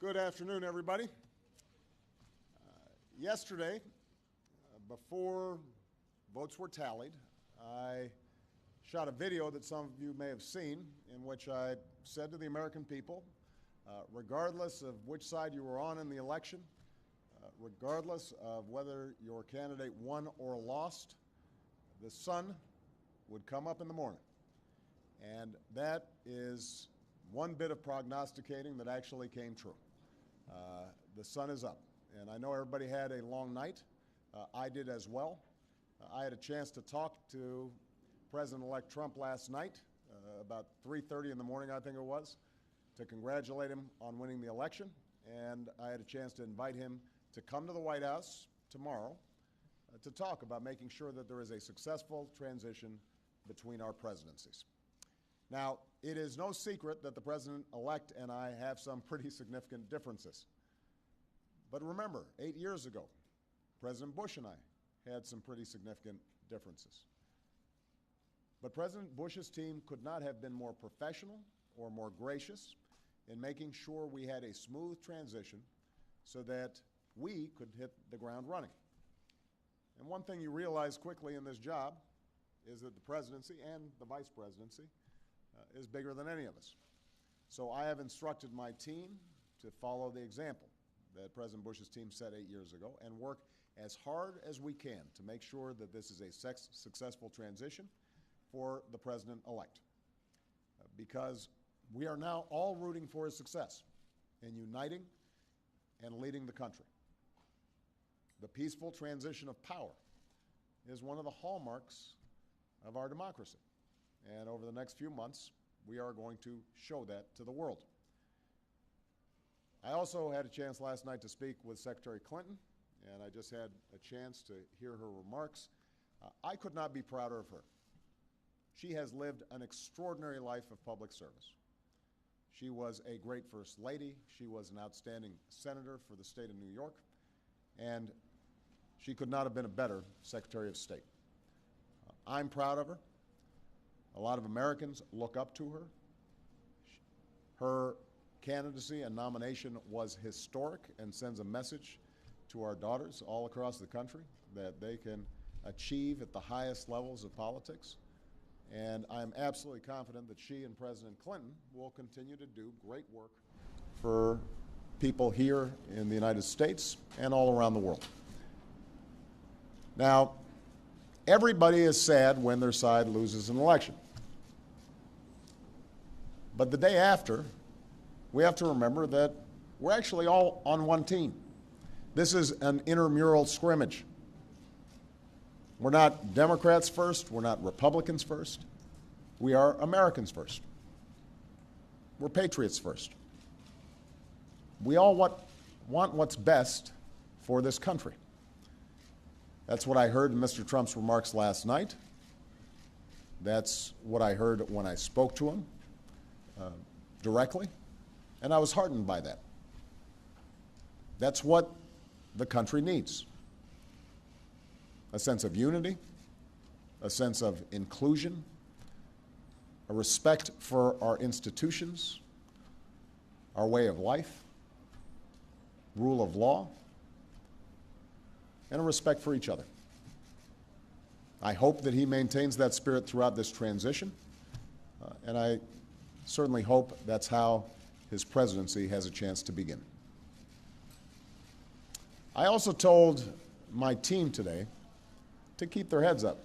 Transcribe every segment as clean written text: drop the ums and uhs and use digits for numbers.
Good afternoon, everybody. Yesterday, before votes were tallied, I shot a video that some of you may have seen in which I said to the American people, regardless of which side you were on in the election, regardless of whether your candidate won or lost, the sun would come up in the morning. And that is one bit of prognosticating that actually came true. The sun is up, and I know everybody had a long night. I did as well. I had a chance to talk to President-elect Trump last night, about 3:30 in the morning, I think it was, to congratulate him on winning the election, and I had a chance to invite him to come to the White House tomorrow to talk about making sure that there is a successful transition between our presidencies. Now, it is no secret that the President-elect and I have some pretty significant differences. But remember, 8 years ago, President Bush and I had some pretty significant differences. But President Bush's team could not have been more professional or more gracious in making sure we had a smooth transition so that we could hit the ground running. And one thing you realize quickly in this job is that the presidency and the vice presidency is bigger than any of us. So I have instructed my team to follow the example that President Bush's team set 8 years ago and work as hard as we can to make sure that this is a successful transition for the President-elect. Because we are now all rooting for his success in uniting and leading the country. The peaceful transition of power is one of the hallmarks of our democracy. And over the next few months, we are going to show that to the world. I also had a chance last night to speak with Secretary Clinton, and I just had a chance to hear her remarks. I could not be prouder of her. She has lived an extraordinary life of public service. She was a great First Lady. She was an outstanding senator for the state of New York, and she could not have been a better Secretary of State. I'm proud of her. A lot of Americans look up to her. Her candidacy and nomination was historic and sends a message to our daughters all across the country that they can achieve at the highest levels of politics. And I'm absolutely confident that she and President Clinton will continue to do great work for people here in the United States and all around the world. Now, everybody is sad when their side loses an election. But the day after, we have to remember that we're actually all on one team. This is an intramural scrimmage. We're not Democrats first. We're not Republicans first. We are Americans first. We're patriots first. We all want what's best for this country. That's what I heard in Mr. Trump's remarks last night. That's what I heard when I spoke to him directly, and I was heartened by that. That's what the country needs. A sense of unity, a sense of inclusion, a respect for our institutions, our way of life, rule of law, and a respect for each other. I hope that he maintains that spirit throughout this transition, and I certainly hope that's how his presidency has a chance to begin. I also told my team today to keep their heads up,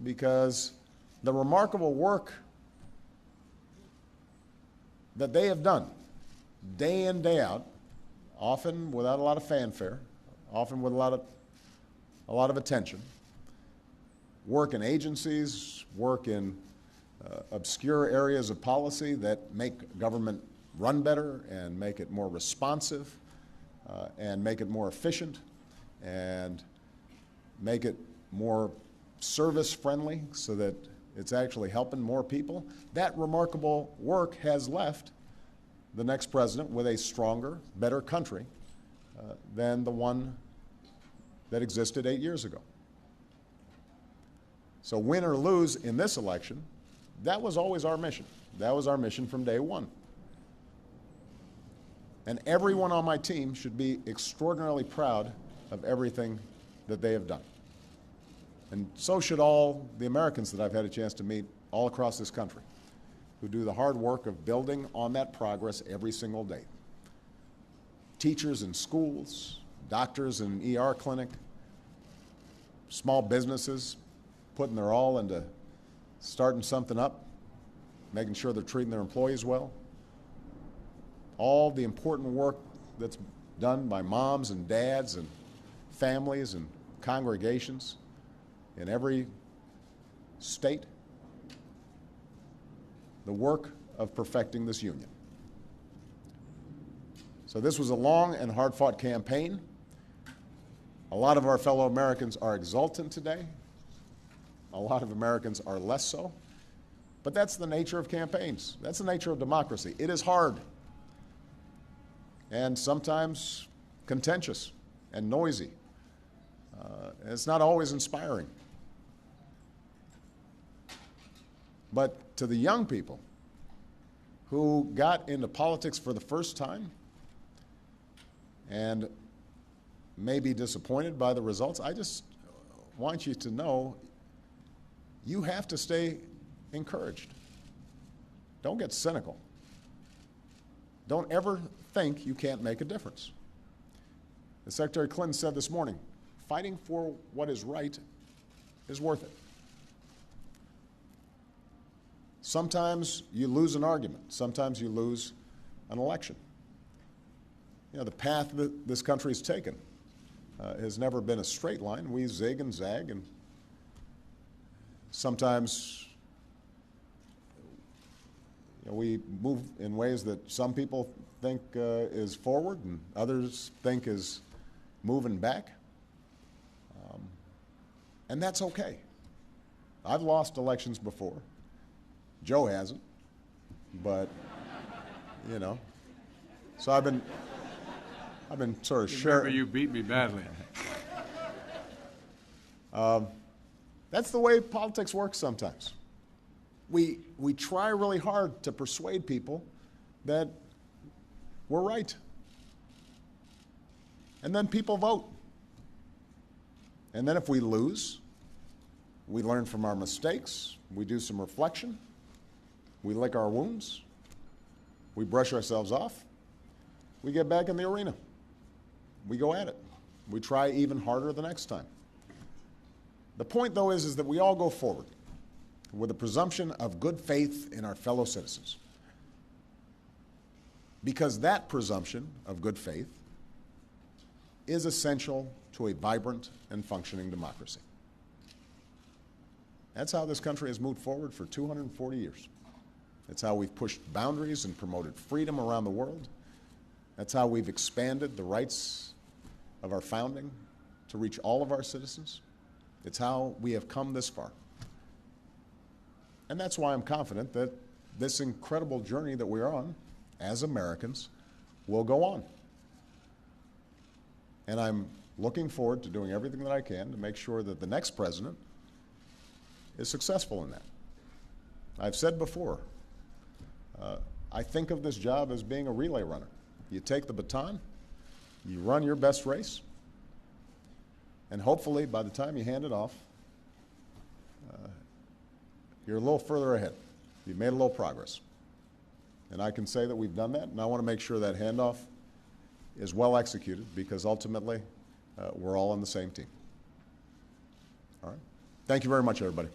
because the remarkable work that they have done day in, day out, often without a lot of fanfare, often with a lot of attention, work in agencies, work in obscure areas of policy that make government run better and make it more responsive and make it more efficient and make it more service-friendly so that it's actually helping more people. That remarkable work has left the next president with a stronger, better country than the one that existed 8 years ago. So win or lose in this election, that was always our mission. That was our mission from day one. And everyone on my team should be extraordinarily proud of everything that they have done. And so should all the Americans that I've had a chance to meet all across this country, who do the hard work of building on that progress every single day. Teachers in schools, doctors in an ER clinic, small businesses putting their all into starting something up, making sure they're treating their employees well. All the important work that's done by moms and dads and families and congregations in every state. The work of perfecting this union. So this was a long and hard-fought campaign. A lot of our fellow Americans are exultant today. A lot of Americans are less so. But that's the nature of campaigns. That's the nature of democracy. It is hard and sometimes contentious and noisy. And it's not always inspiring. But to the young people who got into politics for the first time and may be disappointed by the results, I just want you to know you have to stay encouraged. Don't get cynical. Don't ever think you can't make a difference. As Secretary Clinton said this morning, fighting for what is right is worth it. Sometimes you lose an argument. Sometimes you lose an election. You know, the path that this country has taken has never been a straight line. We zig and zag, and sometimes we move in ways that some people think is forward and others think is moving back. And that's okay. I've lost elections before. Joe hasn't, but, you know. So I've been sort of sharing. Remember, you beat me badly. That's the way politics works sometimes. We try really hard to persuade people that we're right. And then people vote. And then if we lose, we learn from our mistakes, we do some reflection, we lick our wounds, we brush ourselves off, we get back in the arena. We go at it. We try even harder the next time. The point, though, is that we all go forward with a presumption of good faith in our fellow citizens. Because that presumption of good faith is essential to a vibrant and functioning democracy. That's how this country has moved forward for 240 years. That's how we've pushed boundaries and promoted freedom around the world. That's how we've expanded the rights of our founding to reach all of our citizens. It's how we have come this far. And that's why I'm confident that this incredible journey that we're on as Americans will go on. And I'm looking forward to doing everything that I can to make sure that the next president is successful in that. I've said before, I think of this job as being a relay runner. You take the baton, you run your best race, and hopefully by the time you hand it off, you're a little further ahead. You've made a little progress. And I can say that we've done that, and I want to make sure that handoff is well executed because ultimately we're all on the same team. All right? Thank you very much, everybody.